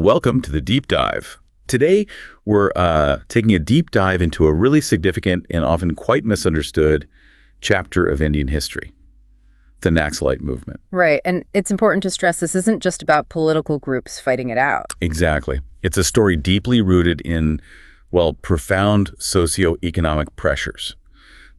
Welcome to the Deep Dive. Today, we're taking a deep dive into a really significant and often quite misunderstood chapter of Indian history, the Naxalite movement. Right, and it's important to stress this isn't just about political groups fighting it out. Exactly. It's a story deeply rooted in, well, profound socioeconomic pressures,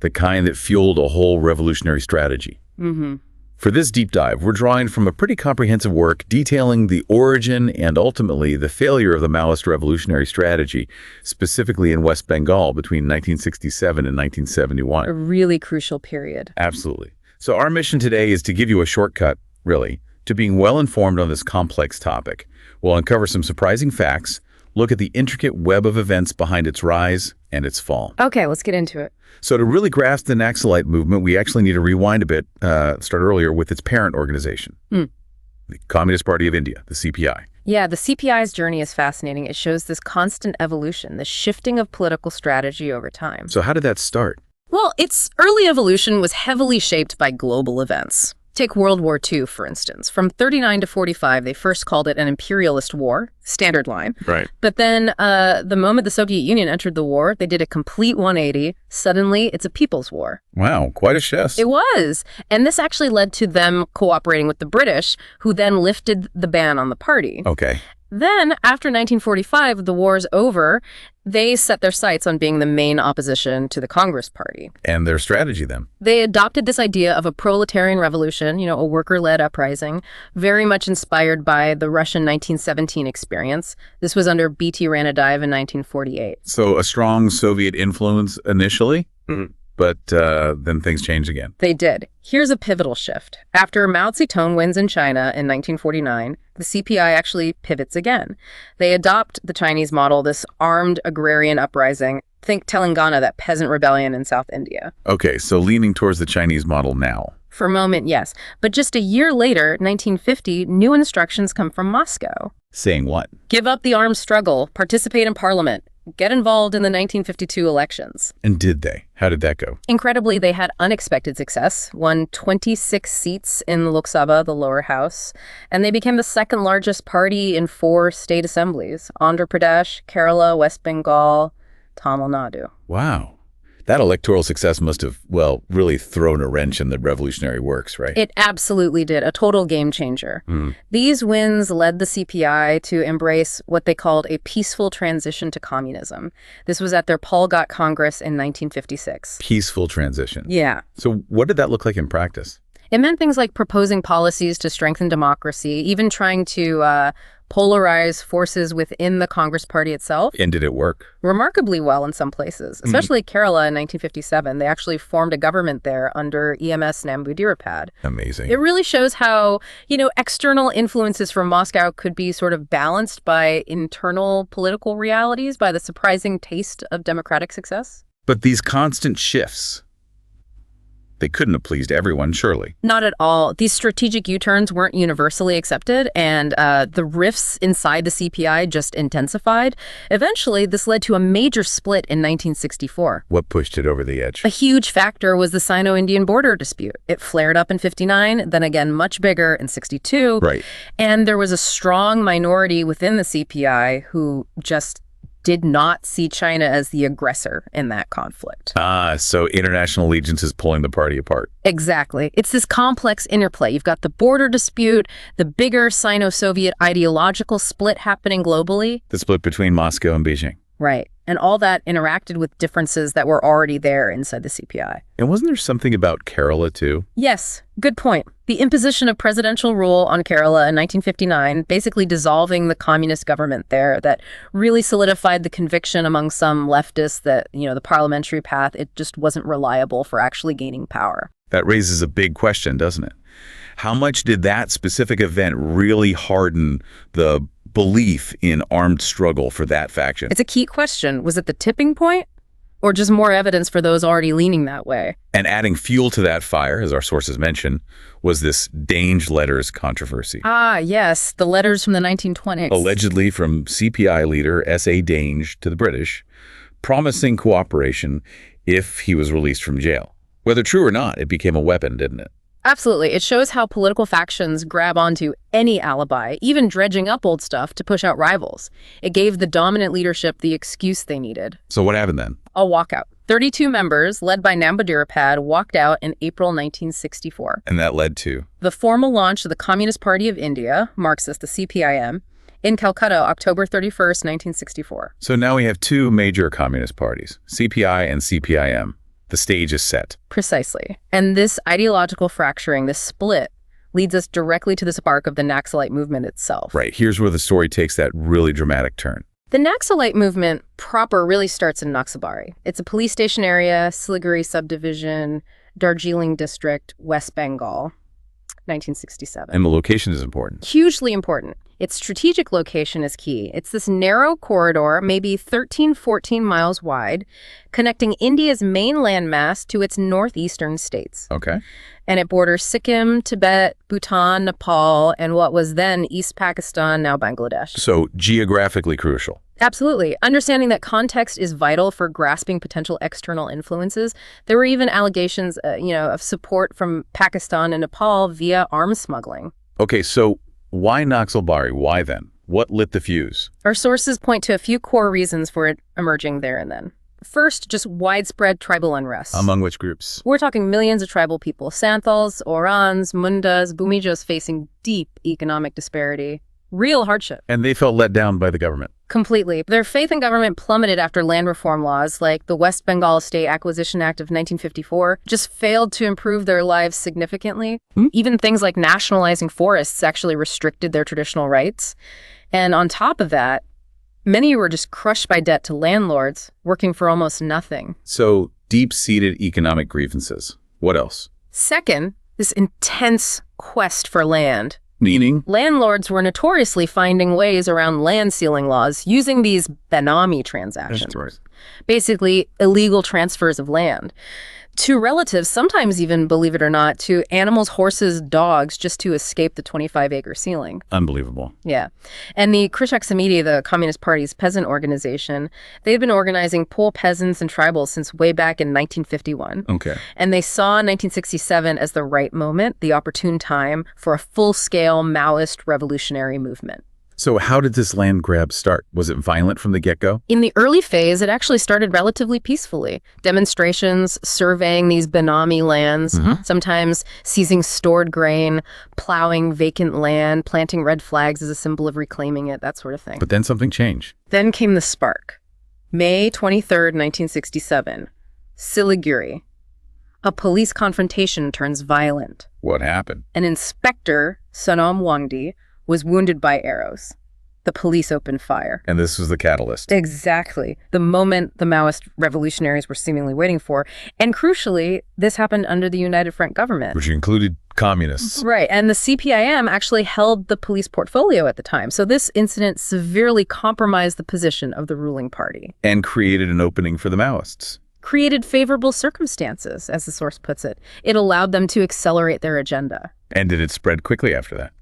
the kind that fueled a whole revolutionary strategy. Mm-hmm. For this deep dive, we're drawing from a pretty comprehensive work detailing the origin and ultimately the failure of the Maoist revolutionary strategy, specifically in West Bengal between 1967 and 1971. A really crucial period. Absolutely. So our mission today is to give you a shortcut, really, to being well-informed on this complex topic. We'll uncover some surprising facts, look at the intricate web of events behind its rise and its fall. Okay, let's get into it. So to really grasp the Naxalite movement, we actually need to rewind a bit, start earlier with its parent organization, the Communist Party of India, the CPI. Yeah, the CPI's journey is fascinating. It shows this constant evolution, the shifting of political strategy over time. So how did that start? Well, its early evolution was heavily shaped by global events. Take World War II, for instance. From 39 to 45, they first called it an imperialist war, standard line. Right. But then the moment the Soviet Union entered the war, they did a complete 180. Suddenly, it's a people's war. Wow, quite a shift. It was. And this actually led to them cooperating with the British, who then lifted the ban on the party. Okay. Then, after 1945, the war's over, they set their sights on being the main opposition to the Congress Party. And their strategy then? They adopted this idea of a proletarian revolution, a worker-led uprising, very much inspired by the Russian 1917 experience. This was under B.T. Ranadive in 1948. So a strong Soviet influence initially? Mm-hmm. But then things changed again. They did. Here's a pivotal shift. After Mao Zedong wins in China in 1949, the CPI actually pivots again. They adopt the Chinese model, this armed agrarian uprising. Think Telangana, that peasant rebellion in South India. Okay, so leaning towards the Chinese model now. For a moment, yes. But just a year later, 1950, new instructions come from Moscow. Saying what? Give up the armed struggle, participate in parliament, get involved in the 1952 elections. And did they? How did that go? Incredibly, they had unexpected success, won 26 seats in the Lok Sabha, the lower house, and they became the second largest party in 4 state assemblies: Andhra Pradesh, Kerala, West Bengal, Tamil Nadu. Wow. That electoral success must have, well, really thrown a wrench in the revolutionary works, right? It absolutely did. A total game changer. These wins led the CPI to embrace what they called a peaceful transition to communism. This was at their Polgat Congress in 1956. Peaceful transition. Yeah. So what did that look like in practice? It meant things like proposing policies to strengthen democracy, even trying to polarize forces within the Congress Party itself. And did it work? Remarkably well in some places, especially Kerala in 1957. They actually formed a government there under EMS Namboodiripad. Amazing. It really shows how, external influences from Moscow could be sort of balanced by internal political realities, by the surprising taste of democratic success. But these constant shifts, they couldn't have pleased everyone, surely. Not at all. These strategic U-turns weren't universally accepted, and the rifts inside the CPI just intensified. Eventually, this led to a major split in 1964. What pushed it over the edge? A huge factor was the Sino-Indian border dispute. It flared up in 59, then again much bigger in 62. Right. And there was a strong minority within the CPI who just did not see China as the aggressor in that conflict. So international allegiance is pulling the party apart. Exactly. It's this complex interplay. You've got the border dispute, the bigger Sino-Soviet ideological split happening globally. The split between Moscow and Beijing. Right. And all that interacted with differences that were already there inside the CPI. And wasn't there something about Kerala, too? Yes. Good point. The imposition of presidential rule on Kerala in 1959, basically dissolving the communist government there, that really solidified the conviction among some leftists that, the parliamentary path, it just wasn't reliable for actually gaining power. That raises a big question, doesn't it? How much did that specific event really harden the belief in armed struggle for that faction? It's a key question. Was it the tipping point? Or just more evidence for those already leaning that way? And adding fuel to that fire, as our sources mention, was this Dange letters controversy. Ah, yes, the letters from the 1920s. Allegedly from CPI leader S.A. Dange to the British, promising cooperation if he was released from jail. Whether true or not, it became a weapon, didn't it? Absolutely. It shows how political factions grab onto any alibi, even dredging up old stuff to push out rivals. It gave the dominant leadership the excuse they needed. So what happened then? A walkout. 32 members, led by Namboodiripad, walked out in April 1964. And that led to? The formal launch of the Communist Party of India, Marxist, the CPIM, in Calcutta, October 31st, 1964. So now we have two major communist parties, CPI and CPIM. The stage is set. Precisely. And this ideological fracturing, this split, leads us directly to the spark of the Naxalite movement itself. Right. Here's where the story takes that really dramatic turn. The Naxalite movement proper really starts in Naxalbari. It's a police station area, Siliguri subdivision, Darjeeling district, West Bengal, 1967. And the location is important. Hugely important. Its strategic location is key. It's this narrow corridor, maybe 13, 14 miles wide, connecting India's main landmass to its northeastern states. Okay. And it borders Sikkim, Tibet, Bhutan, Nepal, and what was then East Pakistan, now Bangladesh. So geographically crucial. Absolutely. Understanding that context is vital for grasping potential external influences. There were even allegations, of support from Pakistan and Nepal via arms smuggling. Okay, so why Naxalbari? Why then? What lit the fuse? Our sources point to a few core reasons for it emerging there and then. First, just widespread tribal unrest. Among which groups? We're talking millions of tribal people. Santhals, Orans, Mundas, Bhumijos facing deep economic disparity. Real hardship. And they felt let down by the government. Completely. Their faith in government plummeted after land reform laws like the West Bengal State Acquisition Act of 1954 just failed to improve their lives significantly. Even things like nationalizing forests actually restricted their traditional rights. And on top of that, many were just crushed by debt to landlords, working for almost nothing. So deep-seated economic grievances. What else? Second, this intense quest for land. Meaning? Landlords were notoriously finding ways around land sealing laws using these benami transactions. Right. Basically, illegal transfers of land to relatives, sometimes even, believe it or not, to animals, horses, dogs, just to escape the 25-acre ceiling. Unbelievable. Yeah. And the Krishak Samiti, the Communist Party's peasant organization, they'd been organizing poor peasants and tribals since way back in 1951. Okay. And they saw 1967 as the right moment, the opportune time for a full-scale Maoist revolutionary movement. So how did this land grab start? Was it violent from the get-go? In the early phase, it actually started relatively peacefully. Demonstrations, surveying these benami lands, sometimes seizing stored grain, plowing vacant land, planting red flags as a symbol of reclaiming it, that sort of thing. But then something changed. Then came the spark. May 23rd, 1967. Siliguri. A police confrontation turns violent. What happened? An inspector, Sonam Wangdi, was wounded by arrows. The police opened fire. And this was the catalyst. Exactly. The moment the Maoist revolutionaries were seemingly waiting for. And crucially, this happened under the United Front government. Which included communists. Right. And the CPIM actually held the police portfolio at the time. So this incident severely compromised the position of the ruling party. And created an opening for the Maoists. Created favorable circumstances, as the source puts it. It allowed them to accelerate their agenda. And did it spread quickly after that?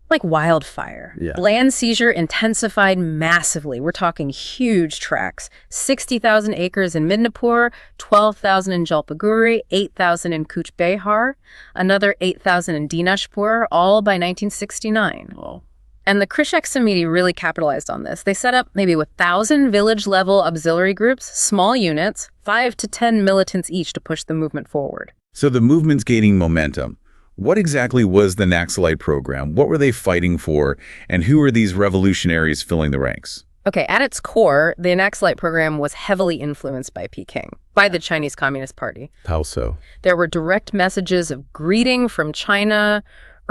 Like wildfire. Yeah. Land seizure intensified massively. We're talking huge tracts. 60,000 acres in Midnapur, 12,000 in Jalpaiguri, 8,000 in Cooch Behar, another 8,000 in Dinajpur, all by 1969. Oh. And the Krishak Samiti really capitalized on this. They set up maybe 1,000 village-level auxiliary groups, small units, 5 to 10 militants each to push the movement forward. So the movement's gaining momentum. What exactly was the Naxalite program? What were they fighting for? And who were these revolutionaries filling the ranks? Okay, at its core, the Naxalite program was heavily influenced by Peking, by the Chinese Communist Party. How so? There were direct messages of greeting from China,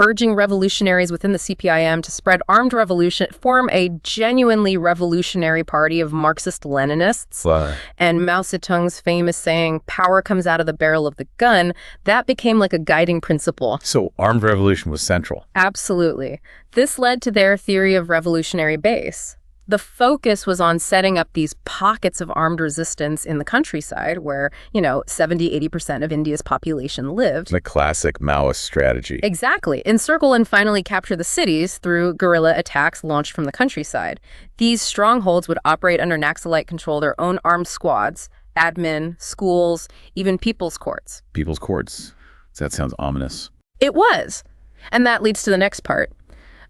urging revolutionaries within the CPIM to spread armed revolution, form a genuinely revolutionary party of Marxist-Leninists. Wow. And Mao Zedong's famous saying, power comes out of the barrel of the gun, that became like a guiding principle. So armed revolution was central. Absolutely. This led to their theory of revolutionary base. The focus was on setting up these pockets of armed resistance in the countryside where, 70-80% of India's population lived. The classic Maoist strategy. Exactly. Encircle and finally capture the cities through guerrilla attacks launched from the countryside. These strongholds would operate under Naxalite control, their own armed squads, admin, schools, even people's courts. People's courts. That sounds ominous. It was. And that leads to the next part.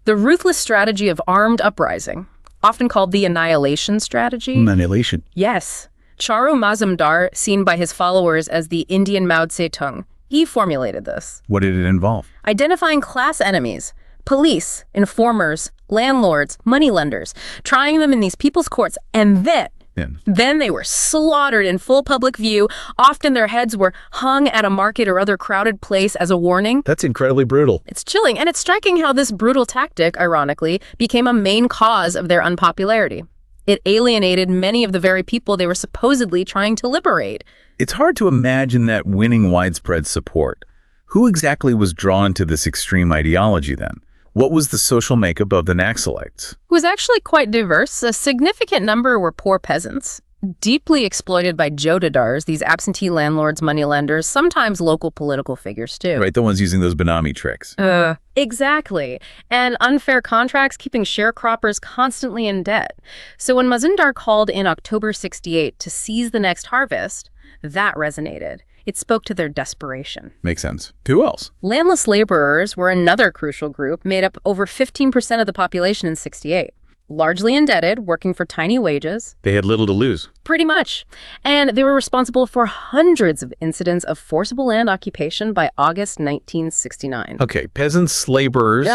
The ruthless strategy of armed uprising, often called the annihilation strategy. Annihilation. Yes. Charu Mazumdar, seen by his followers as the Indian Mao Zedong, he formulated this. What did it involve? Identifying class enemies, police, informers, landlords, moneylenders, trying them in these people's courts, and then they were slaughtered in full public view. Often their heads were hung at a market or other crowded place as a warning. That's incredibly brutal. It's chilling, and it's striking how this brutal tactic, ironically, became a main cause of their unpopularity. It alienated many of the very people they were supposedly trying to liberate. It's hard to imagine that winning widespread support. Who exactly was drawn to this extreme ideology then? What was the social makeup of the Naxalites? It was actually quite diverse. A significant number were poor peasants, deeply exploited by jotadars, these absentee landlords, moneylenders, sometimes local political figures too. Right, the ones using those Benami tricks. Exactly. And unfair contracts keeping sharecroppers constantly in debt. So when Mazumdar called in October 68 to seize the next harvest, that resonated. It spoke to their desperation. Makes sense. Who else? Landless laborers were another crucial group, made up over 15% of the population in 68. Largely indebted, working for tiny wages. They had little to lose. Pretty much. And they were responsible for hundreds of incidents of forcible land occupation by August 1969. Okay, peasants, laborers,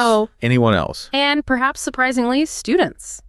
anyone else? And perhaps surprisingly, students.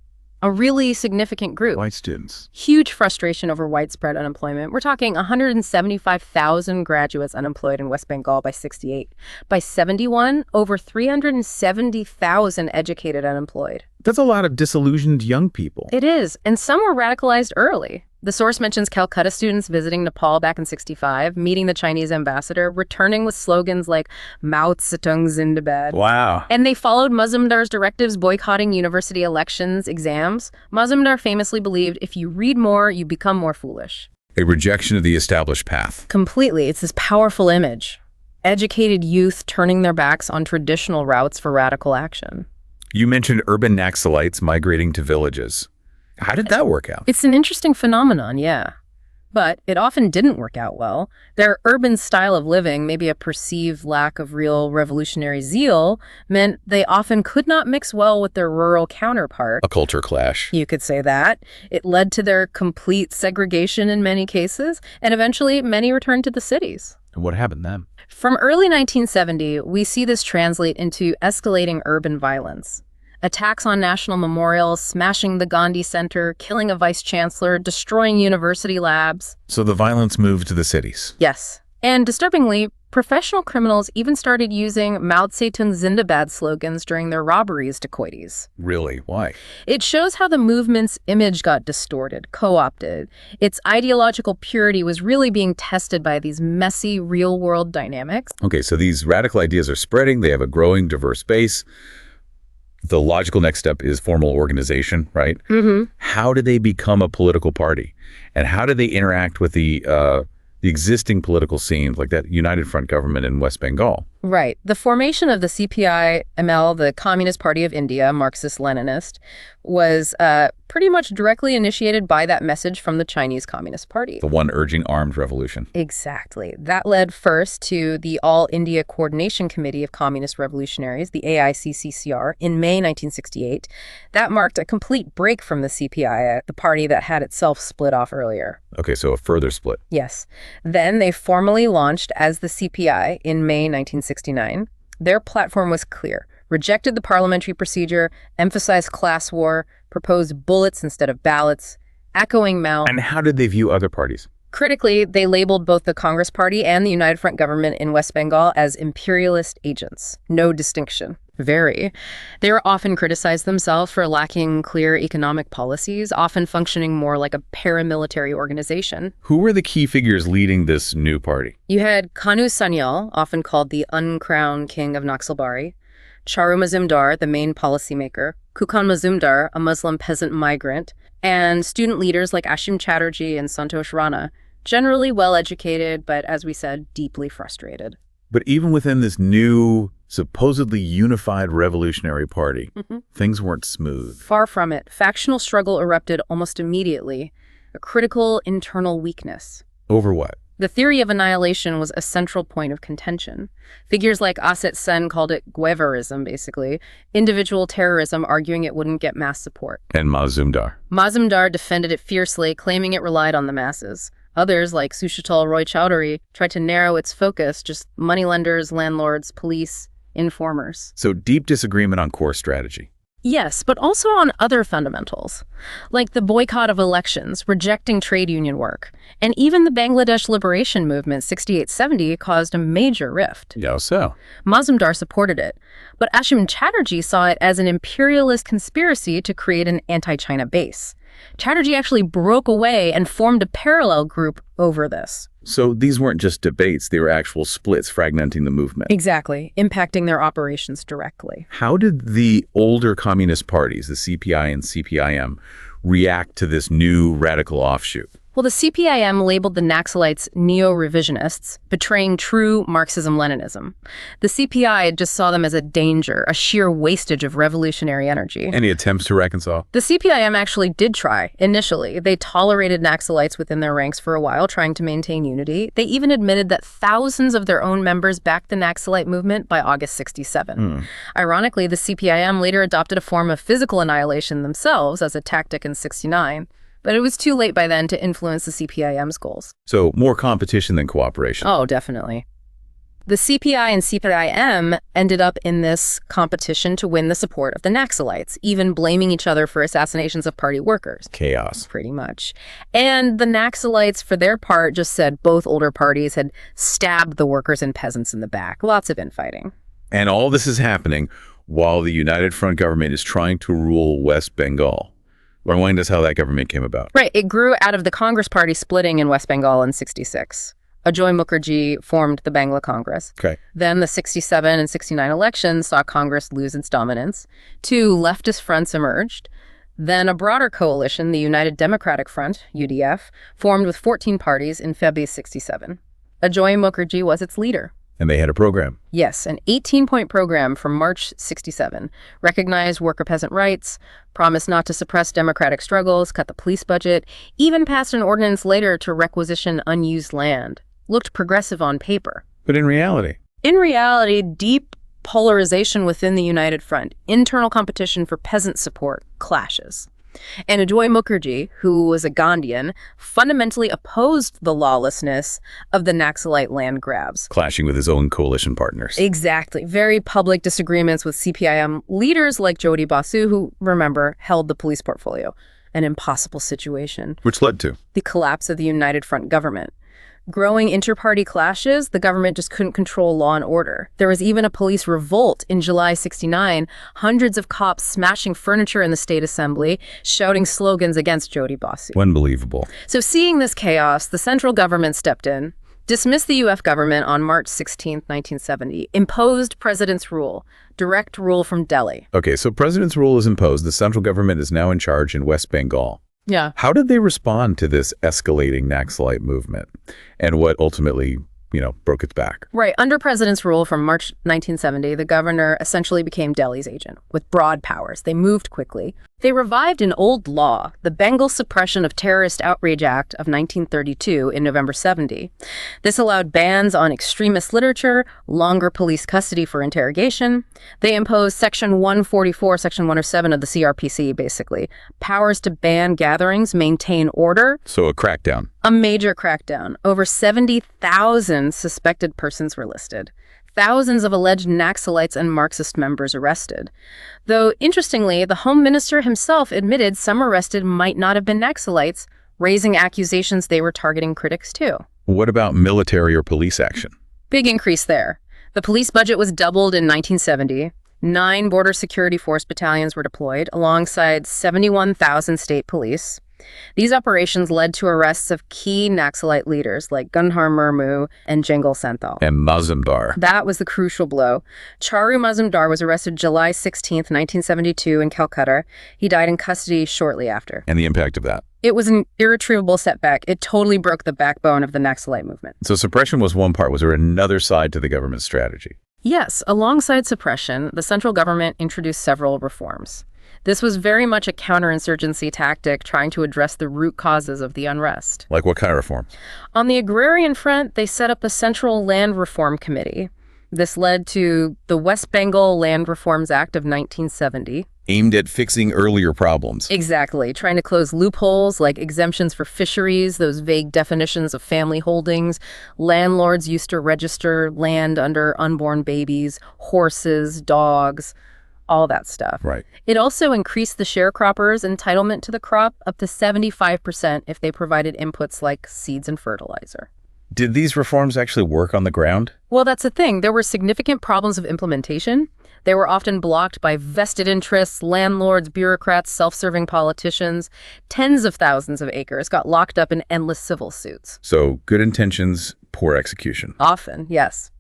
A really significant group. White students. Huge frustration over widespread unemployment. We're talking 175,000 graduates unemployed in West Bengal by 68. By 71, over 370,000 educated unemployed. That's a lot of disillusioned young people. It is, and some were radicalized early. The source mentions Calcutta students visiting Nepal back in 65, meeting the Chinese ambassador, returning with slogans like Mao Zedong Zindabad. Wow. And they followed Mazumdar's directives boycotting university elections, exams. Mazumdar famously believed if you read more, you become more foolish. A rejection of the established path. Completely. It's this powerful image. Educated youth turning their backs on traditional routes for radical action. You mentioned urban Naxalites migrating to villages. How did that work out? It's an interesting phenomenon, yeah. But it often didn't work out well. Their urban style of living, maybe a perceived lack of real revolutionary zeal, meant they often could not mix well with their rural counterpart. A culture clash. You could say that. It led to their complete segregation in many cases, and eventually many returned to the cities. And what happened then? From early 1970, we see this translate into escalating urban violence. Attacks on national memorials, smashing the Gandhi Center, killing a vice-chancellor, destroying university labs. So the violence moved to the cities. Yes. And disturbingly, professional criminals even started using Mao Zedong Zindabad slogans during their robberies dacoities. Really? Why? It shows how the movement's image got distorted, co-opted. Its ideological purity was really being tested by these messy, real-world dynamics. Okay, so these radical ideas are spreading. They have a growing, diverse base. The logical next step is formal organization, right? Mm-hmm. How do they become a political party? And how do they interact with the existing political scenes, like that United Front government in West Bengal? Right. The formation of the CPI-ML, the Communist Party of India, Marxist-Leninist, was pretty much directly initiated by that message from the Chinese Communist Party. The one urging armed revolution. Exactly. That led first to the All India Coordination Committee of Communist Revolutionaries, the AICCCR, in May 1968. That marked a complete break from the CPI, the party that had itself split off earlier. Okay, so a further split. Yes. Then they formally launched as the CPI in May 1969. Their platform was clear. Rejected the parliamentary procedure, emphasized class war, proposed bullets instead of ballots, echoing Mao. And how did they view other parties? Critically, they labeled both the Congress Party and the United Front government in West Bengal as imperialist agents. No distinction. Very. They were often criticized themselves for lacking clear economic policies, often functioning more like a paramilitary organization. Who were the key figures leading this new party? You had Kanu Sanyal, often called the uncrowned king of Naxalbari, Charu Mazumdar, the main policymaker, Kukan Mazumdar, a Muslim peasant migrant, and student leaders like Ashim Chatterjee and Santosh Rana, generally well-educated, but as we said, deeply frustrated. But even within this new, supposedly unified revolutionary party, things weren't smooth. Far from it. Factional struggle erupted almost immediately, a critical internal weakness. Over what? The theory of annihilation was a central point of contention. Figures like Aset Sen called it Guevarism, basically, individual terrorism, arguing it wouldn't get mass support. And Mazumdar. Mazumdar defended it fiercely, claiming it relied on the masses. Others, like Sushital Roy Chowdhury, tried to narrow its focus, just moneylenders, landlords, police, informers. So deep disagreement on core strategy. Yes, but also on other fundamentals, like the boycott of elections, rejecting trade union work, and even the Bangladesh Liberation Movement 6870 caused a major rift. Yeah, so? Mazumdar supported it, but Ashim Chatterjee saw it as an imperialist conspiracy to create an anti-China base. Chatterjee actually broke away and formed a parallel group over this. So these weren't just debates, they were actual splits fragmenting the movement. Exactly, impacting their operations directly. How did the older communist parties, the CPI and CPIM, react to this new radical offshoot? Well, the CPIM labeled the Naxalites neo-revisionists, betraying true Marxism-Leninism. The CPI just saw them as a danger, a sheer wastage of revolutionary energy. Any attempts to reconcile? The CPIM actually did try, initially. They tolerated Naxalites within their ranks for a while, trying to maintain unity. They even admitted that thousands of their own members backed the Naxalite movement by August 67. Ironically, the CPIM later adopted a form of physical annihilation themselves as a tactic in 69. But it was too late by then to influence the CPIM's goals. So more competition than cooperation. Oh, definitely. The CPI and CPIM ended up in this competition to win the support of the Naxalites, even blaming each other for assassinations of party workers. Chaos. Pretty much. And the Naxalites, for their part, just said both older parties had stabbed the workers and peasants in the back. Lots of infighting. And all this is happening while the United Front government is trying to rule West Bengal. Remind us how that government came about. Right. It grew out of the Congress Party splitting in West Bengal in 66. Ajoy Mukherjee formed the Bangla Congress. Okay. Then the 67 and 69 elections saw Congress lose its dominance. Two leftist fronts emerged. Then a broader coalition, the United Democratic Front, UDF, formed with 14 parties in February 67. Ajoy Mukherjee was its leader. And they had a program. Yes, an 18-point program from March 67. Recognized worker-peasant rights, promised not to suppress democratic struggles, cut the police budget, even passed an ordinance later to requisition unused land. Looked progressive on paper. But in reality? In reality, deep polarization within the United Front, internal competition for peasant support, clashes. And Ajoy Mukherjee, who was a Gandhian, fundamentally opposed the lawlessness of the Naxalite land grabs. Clashing with his own coalition partners. Exactly. Very public disagreements with CPIM leaders like Jyoti Basu, who, remember, held the police portfolio. An impossible situation. Which led to? The collapse of the United Front government. Growing inter-party clashes, the government just couldn't control law and order. There was even a police revolt in July 69, hundreds of cops smashing furniture in the state assembly, shouting slogans against Jyoti Basu. Unbelievable. So seeing this chaos, the central government stepped in, dismissed the UF government on March 16, 1970, imposed president's rule, direct rule from Delhi. Okay, so president's rule is imposed. The central government is now in charge in West Bengal. Yeah. How did they respond to this escalating Naxalite movement and what ultimately, broke its back? Right. Under president's rule from March 1970, the governor essentially became Delhi's agent with broad powers. They moved quickly. They revived an old law, the Bengal Suppression of Terrorist Outrage Act of 1932 in November 70. This allowed bans on extremist literature, longer police custody for interrogation. They imposed Section 144, Section 107 of the CRPC, basically. Powers to ban gatherings, maintain order. So a crackdown. A major crackdown. Over 70,000 suspected persons were listed. Thousands of alleged Naxalites and Marxist members arrested. Though, interestingly, the Home Minister himself admitted some arrested might not have been Naxalites, raising accusations they were targeting critics too. What about military or police action? Big increase there. The police budget was doubled in 1970. 9 border security force battalions were deployed, alongside 71,000 state police. These operations led to arrests of key Naxalite leaders like Gandhar Murmu and Jengal Santhal. And Mazumdar. That was the crucial blow. Charu Mazumdar was arrested July 16, 1972 in Calcutta. He died in custody shortly after. And the impact of that? It was an irretrievable setback. It totally broke the backbone of the Naxalite movement. So suppression was one part. Was there another side to the government's strategy? Yes, alongside suppression, the central government introduced several reforms. This was very much a counterinsurgency tactic trying to address the root causes of the unrest. Like what kind of reform? On the agrarian front, they set up a central land reform committee. This led to the West Bengal Land Reforms Act of 1970. Aimed at fixing earlier problems. Exactly, trying to close loopholes like exemptions for fisheries, those vague definitions of family holdings. Landlords used to register land under unborn babies, horses, dogs, all that stuff. Right. It also increased the sharecropper's entitlement to the crop up to 75% if they provided inputs like seeds and fertilizer. Did these reforms actually work on the ground? Well, that's the thing. There were significant problems of implementation. They were often blocked by vested interests, landlords, bureaucrats, self-serving politicians. Tens of thousands of acres got locked up in endless civil suits. So good intentions, poor execution. Often, yes.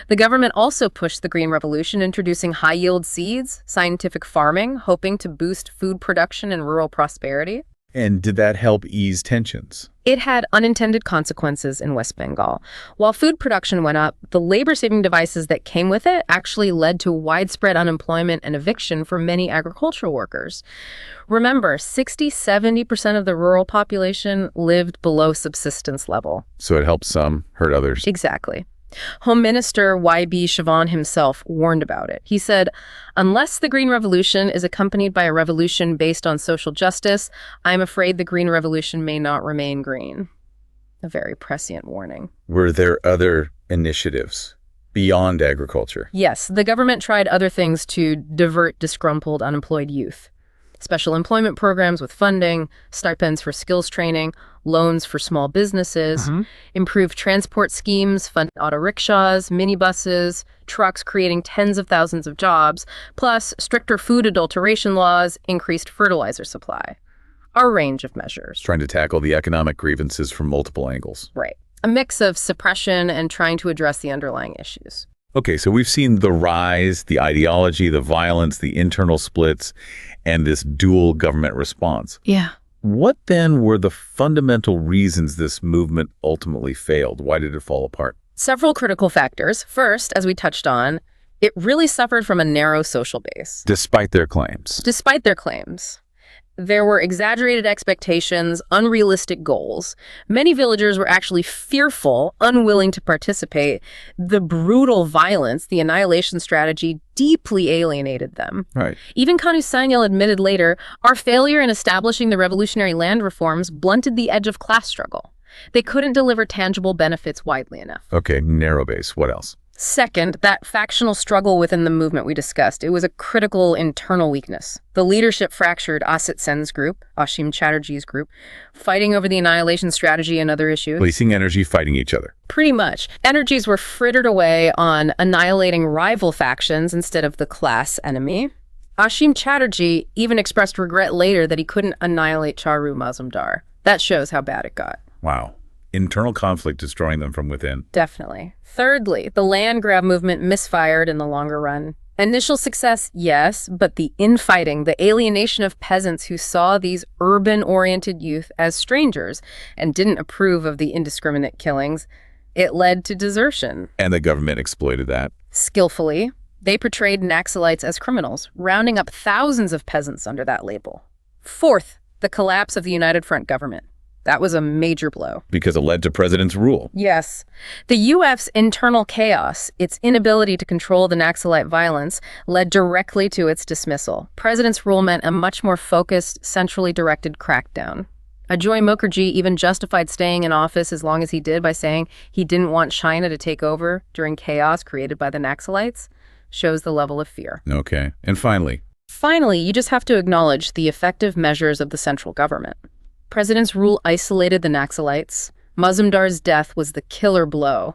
The government also pushed the Green Revolution, introducing high-yield seeds, scientific farming, hoping to boost food production and rural prosperity. And did that help ease tensions? It had unintended consequences in West Bengal. While food production went up, the labor-saving devices that came with it actually led to widespread unemployment and eviction for many agricultural workers. Remember, 60–70% of the rural population lived below subsistence level. So it helped some, hurt others. Exactly. Home Minister Y.B. Chavan himself warned about it. He said, "Unless the Green Revolution is accompanied by a revolution based on social justice, I'm afraid the Green Revolution may not remain green." A very prescient warning. Were there other initiatives beyond agriculture? Yes, the government tried other things to divert disgruntled unemployed youth. Special employment programs with funding, stipends for skills training, loans for small businesses, improved transport schemes, fund auto rickshaws, minibuses, trucks, creating tens of thousands of jobs, plus stricter food adulteration laws, increased fertilizer supply. A range of measures. Trying to tackle the economic grievances from multiple angles. Right. A mix of suppression and trying to address the underlying issues. Okay, so we've seen the rise, the ideology, the violence, the internal splits, and this dual government response. Yeah. What then were the fundamental reasons this movement ultimately failed? Why did it fall apart? Several critical factors. First, as we touched on, it really suffered from a narrow social base. Despite their claims. Despite their claims. There were exaggerated expectations, unrealistic goals. Many villagers were actually fearful, unwilling to participate. The brutal violence, the annihilation strategy, deeply alienated them. Right. Even Kanu Sanyal admitted later, our failure in establishing the revolutionary land reforms blunted the edge of class struggle. They couldn't deliver tangible benefits widely enough. Okay, narrow base. What else? Second, that factional struggle within the movement we discussed, it was a critical internal weakness. The leadership fractured Asit Sen's group, Ashim Chatterjee's group, fighting over the annihilation strategy and other issues. Placing energy, fighting each other. Pretty much. Energies were frittered away on annihilating rival factions instead of the class enemy. Ashim Chatterjee even expressed regret later that he couldn't annihilate Charu Mazumdar. That shows how bad it got. Wow. Internal conflict destroying them from within. Definitely. Thirdly, the land grab movement misfired in the longer run. Initial success, yes, but the infighting, the alienation of peasants who saw these urban-oriented youth as strangers and didn't approve of the indiscriminate killings, it led to desertion. And the government exploited that. Skillfully, they portrayed Naxalites as criminals, rounding up thousands of peasants under that label. Fourth, the collapse of the United Front government. That was a major blow. Because it led to president's rule. Yes. The UF's internal chaos, its inability to control the Naxalite violence, led directly to its dismissal. President's rule meant a much more focused, centrally directed crackdown. Ajoy Mukherjee even justified staying in office as long as he did by saying he didn't want China to take over during chaos created by the Naxalites. Shows the level of fear. Okay. And finally, you just have to acknowledge the effective measures of the central government. President's rule isolated the Naxalites. Mazumdar's death was the killer blow.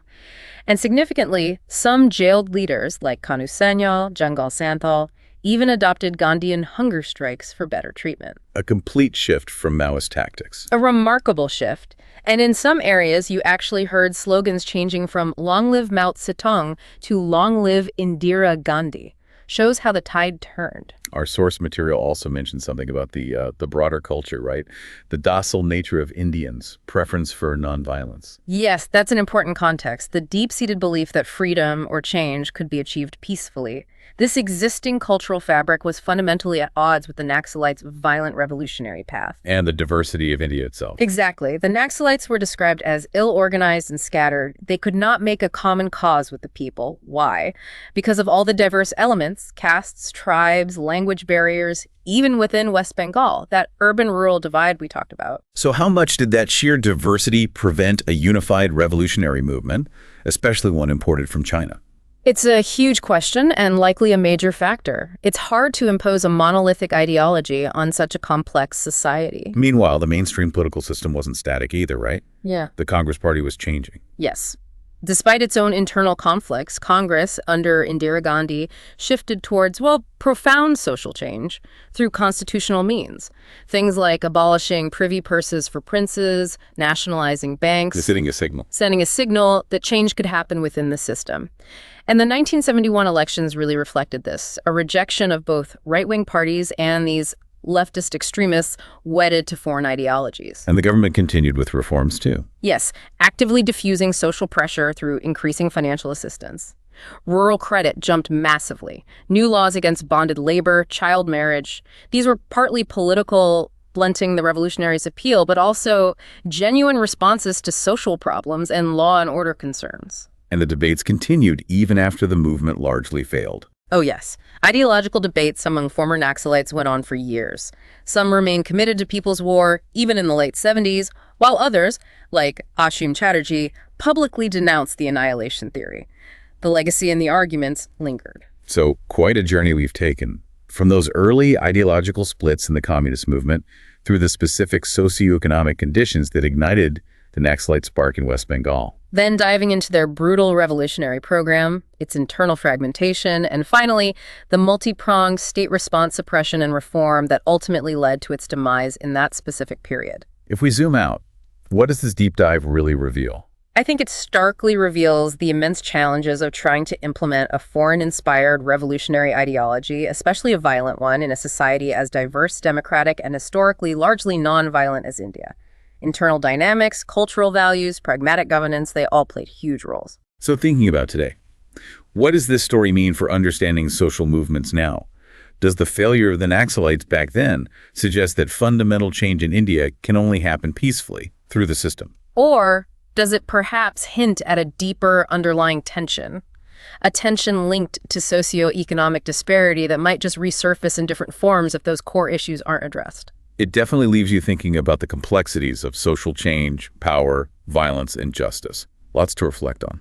And significantly, some jailed leaders like Kanu Sanyal, Jangal Santhal, even adopted Gandhian hunger strikes for better treatment. a complete shift from Maoist tactics. A remarkable shift. And in some areas, you actually heard slogans changing from "Long live Mao Zedong" to "Long live Indira Gandhi." Shows how the tide turned. Our source material also mentions something about the broader culture, right? The docile nature of Indians, preference for nonviolence. Yes, that's an important context. The deep-seated belief that freedom or change could be achieved peacefully. This existing cultural fabric was fundamentally at odds with the Naxalites' violent revolutionary path. And the diversity of India itself. Exactly. The Naxalites were described as ill-organized and scattered. They could not make a common cause with the people. Why? Because of all the diverse elements, castes, tribes, language barriers, even within West Bengal, that urban-rural divide we talked about. So how much did that sheer diversity prevent a unified revolutionary movement, especially one imported from China? It's a huge question and likely a major factor. It's hard to impose a monolithic ideology on such a complex society. Meanwhile, the mainstream political system wasn't static either, right? Yeah. The Congress Party was changing. Yes. Despite its own internal conflicts, Congress, under Indira Gandhi, shifted towards, well, profound social change through constitutional means. Things like abolishing privy purses for princes, nationalizing banks. Sending a signal. Sending a signal that change could happen within the system. And the 1971 elections really reflected this, a rejection of both right-wing parties and these leftist extremists wedded to foreign ideologies. And the government continued with reforms, too. Yes, actively diffusing social pressure through increasing financial assistance. Rural credit jumped massively. New laws against bonded labor, child marriage. These were partly political, blunting the revolutionaries' appeal, but also genuine responses to social problems and law and order concerns. And the debates continued even after the movement largely failed. Oh, yes. Ideological debates among former Naxalites went on for years. Some remained committed to People's War, even in the late 70s, while others, like Ashim Chatterjee, publicly denounced the annihilation theory. The legacy and the arguments lingered. So, quite a journey we've taken, from those early ideological splits in the communist movement through the specific socioeconomic conditions that ignited the Naxalite spark in West Bengal. Then diving into their brutal revolutionary program, its internal fragmentation, and finally, the multi-pronged state response suppression and reform that ultimately led to its demise in that specific period. If we zoom out, what does this deep dive really reveal? I think it starkly reveals the immense challenges of trying to implement a foreign-inspired revolutionary ideology, especially a violent one, in a society as diverse, democratic, and historically largely non-violent as India. Internal dynamics, cultural values, pragmatic governance, they all played huge roles. So thinking about today, what does this story mean for understanding social movements now? Does the failure of the Naxalites back then suggest that fundamental change in India can only happen peacefully through the system? Or does it perhaps hint at a deeper underlying tension? A tension linked to socioeconomic disparity that might just resurface in different forms if those core issues aren't addressed. It definitely leaves you thinking about the complexities of social change, power, violence, and justice. Lots to reflect on.